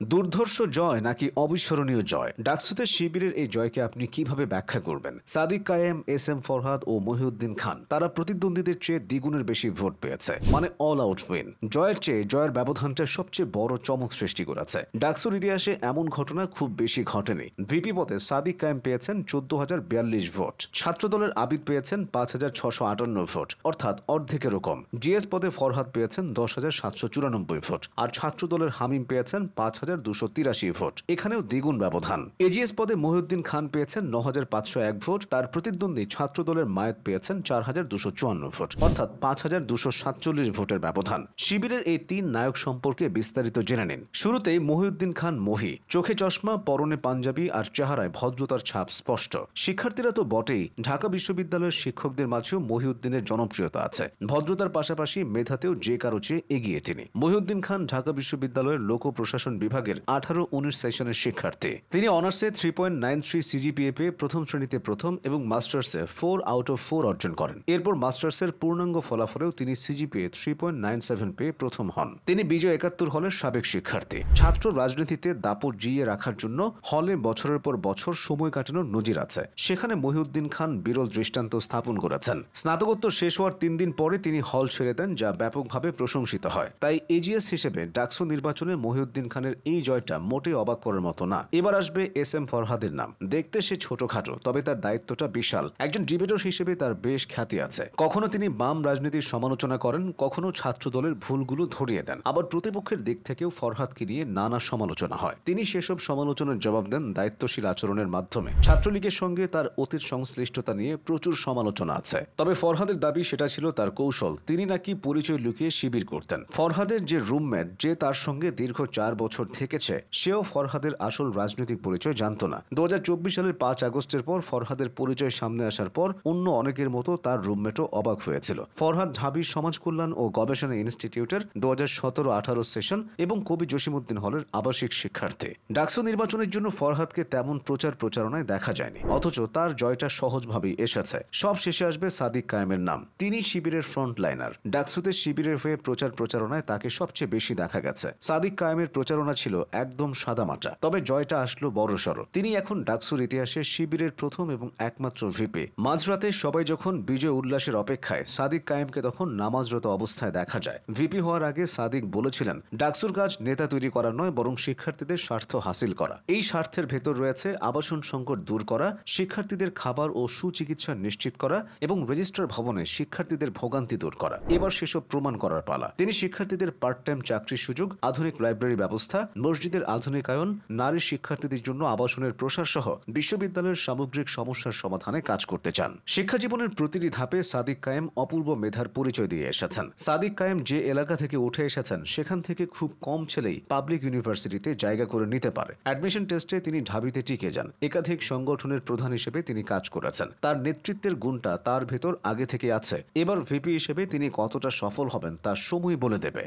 দুর্ধর্ষ জয় নাকি অবিস্মরণীয় জয়? ডাকসুতে শিবিরের এই জয়কে আপনি কিভাবে ব্যাখ্যা করবেন? সাদিক কায়েম, এস এম ফরহাদ ও মহিউদ্দিন খান তারা প্রতিদ্বন্দ্বীদের চেয়ে দ্বিগুণের বেশি ভোট পেয়েছে, মানে অল আউট উইন। জয়ের চেয়ে জয়ের ব্যবধানটা সবচেয়ে বড় চমক সৃষ্টি করেছে। ডাকসুর ইতিহাসে এমন ঘটনা খুব বেশি ঘটেনি। ভিপি পদে সাদিক কায়েম পেয়েছেন 14,042 ভোট, ছাত্রদলের আবিদ পেয়েছেন 5,658 ভোট, অর্থাৎ অর্ধেকেরও কম। জিএস পদে ফরহাদ পেয়েছেন 10,794 ভোট, আর ছাত্রদলের হামিম পেয়েছেন 5,283 ভোট, এখানেও দ্বিগুণ ব্যবধান। এজিএস পদে মহিউদ্দিন খান পেয়েছেন 9,501 ভোট, তার প্রতিদ্বন্দ্বী ছাত্রদলের মায়েত পেয়েছেন 4,254 ভোট, অর্থাৎ 5,247 ভোটের ব্যবধান। শিবিরের এই তিন নায়ক সম্পর্কে বিস্তারিত জেনে নিন। শুরুতেই মহিউদ্দিন খান মহি, চোখে চশমা, পরনে পাঞ্জাবি আর চেহারায় ভদ্রতার ছাপ স্পষ্ট। শিক্ষার্থীরা তো বটেই, ঢাকা বিশ্ববিদ্যালয়ের শিক্ষকদের মাঝেও মহিউদ্দিনের জনপ্রিয়তা আছে। ভদ্রতার পাশাপাশি মেধাতেও যে কারো চেয়ে এগিয়ে তিনি। মহিউদ্দিন খান ঢাকা বিশ্ববিদ্যালয়ের লোক প্রশাসন বিভাগের 18-19 সেশনের শিক্ষার্থী। তিনি অনার্সে 3.93 সিজিপিএ পেয়ে প্রথম শ্রেণীতে প্রথম এবং মাস্টার্সে 4 আউট অফ 4 অর্জন করেন। এরপর মাস্টার্সের পূর্ণাঙ্গ ফলাফলেও তিনি সিজিপিএ 3.97 পেয়ে প্রথম হন। তিনি বিজয় 71 হলের সাবেক শিক্ষার্থী। ছাত্র রাজনীতিতে দাপট জিইয়ে রাখার জন্য হলে বছরের পর বছর সময় কাটানোর নজির আছে। সেখানে মহিউদ্দিন খান বিরল দৃষ্টান্ত স্থাপন করেছেন। স্নাতকোত্তর শেষ হওয়ার 3 দিন পরে তিনি হল ছেড়ে দেন, যা ব্যাপকভাবে প্রশংসিত হয়। তাই এজিএস হিসেবে ডাকসু নির্বাচনে মহিউদ্দিন খানের এই জয়টা মোটেই অবাক করার মতো না। এবার আসবে এস এম ফরহাদের নাম। দেখতে সে ছোটখাটো, তবে তার দায়িত্বটা বিশাল। একজন ডিবেটর হিসেবে তার বেশ খ্যাতি আছে। কখনো তিনি বাম রাজনীতির সমালোচনা করেন, কখনো ছাত্র দলের ভুলগুলো ধরিয়ে দেন। আবার প্রতিপক্ষের দিক থেকেও ফরহাদকে নিয়ে নানা সমালোচনা হয়। তিনি সেসব সমালোচনার জবাব দেন দায়িত্বশীল আচরণের মাধ্যমে। ছাত্রলীগের সঙ্গে তার অতীত সংশ্লিষ্টতা নিয়ে প্রচুর সমালোচনা আছে। তবে ফরহাদের দাবি সেটা ছিল তার কৌশল। তিনি নাকি পরিচয় লুকিয়ে শিবির করতেন। ফরহাদের যে রুমমেট, যে তার সঙ্গে দীর্ঘ 4 বছর থেকেছে, সেও ফরহাদের আসল রাজনৈতিক পরিচয় জানত না। 2024 সালের 5 আগস্টের পর ফরহাদের পরিচয় সামনে আসার পর অন্য অনেকের মতো তার রুমমেটও অবাক হয়েছিল। ফরহাদ ঢাবি সমাজ কল্যাণ ও গবেষণা ইনস্টিটিউটের 2017-18 সেশন এবং কবি জসিমউদ্দিন হলের আবাসিক শিক্ষার্থী। ডাকসু নির্বাচনের জন্য ফরহাদকে তেমন প্রচারণায় দেখা যায়নি, অথচ তার জয়টা সহজভাবেই এসেছে। সব শেষে আসবে সাদিক কায়েমের নাম। তিনি শিবিরের ফ্রন্টলাইনার। ডাকসুতে শিবিরের হয়ে প্রচারণায় তাকে সবচেয়ে বেশি দেখা গেছে। সাদিক কায়েমের প্রচারণা ছিল একদম সাদামাটা, তবে জয়টা আসলো বড়সড়। তিনি এখন ডাকসুর ইতিহাসে শিবিরের প্রথম এবং একমাত্র ভিপি। মাঝরাতে সবাই যখন বিজয় উল্লাসের অপেক্ষায়, সাদিক কায়েমকে তখন নামাজরত অবস্থায় দেখা যায়। ভিপি হওয়ার আগে সাদিক বলেছিলেন, ডাকসুর কাজ নেতা তৈরি করা নয়, বরং শিক্ষার্থীদের স্বার্থ হাসিল করা। এই স্বার্থের ভেতর রয়েছে আবাসন সংকট দূর করা, শিক্ষার্থীদের খাবার ও সুচিকিৎসা নিশ্চিত করা এবং রেজিস্ট্রার ভবনে শিক্ষার্থীদের ভোগান্তি দূর করা। এবার সেসব প্রমাণ করার পালা। তিনি শিক্ষার্থীদের পার্ট টাইম চাকরির সুযোগ, আধুনিক লাইব্রেরি ব্যবস্থা, মসজিদের আধুনিকায়ন, নারী শিক্ষার্থীদের জন্য আবাসনের প্রসার সহ বিশ্ববিদ্যালয়ের সামগ্রিক সমস্যার সমাধানে কাজ করতে চান। শিক্ষা জীবনের প্রতিটি ধাপে সাদিক কায়েম অপূর্ব মেধার পরিচয় দিয়ে এসেছেন। সাদিক কায়েম যে এলাকা থেকে উঠে এসেছেন, সেখান থেকে খুব কম ছেলেই পাবলিক ইউনিভার্সিটিতে জায়গা করে নিতে পারে। অ্যাডমিশন টেস্টে তিনি ঢাবিতে টিকে যান। একাধিক সংগঠনের প্রধান হিসেবে তিনি কাজ করেছেন। তার নেতৃত্বের গুণটা তার ভেতর আগে থেকে আছে। এবার ভিপি হিসেবে তিনি কতটা সফল হবেন তা সময় বলে দেবে।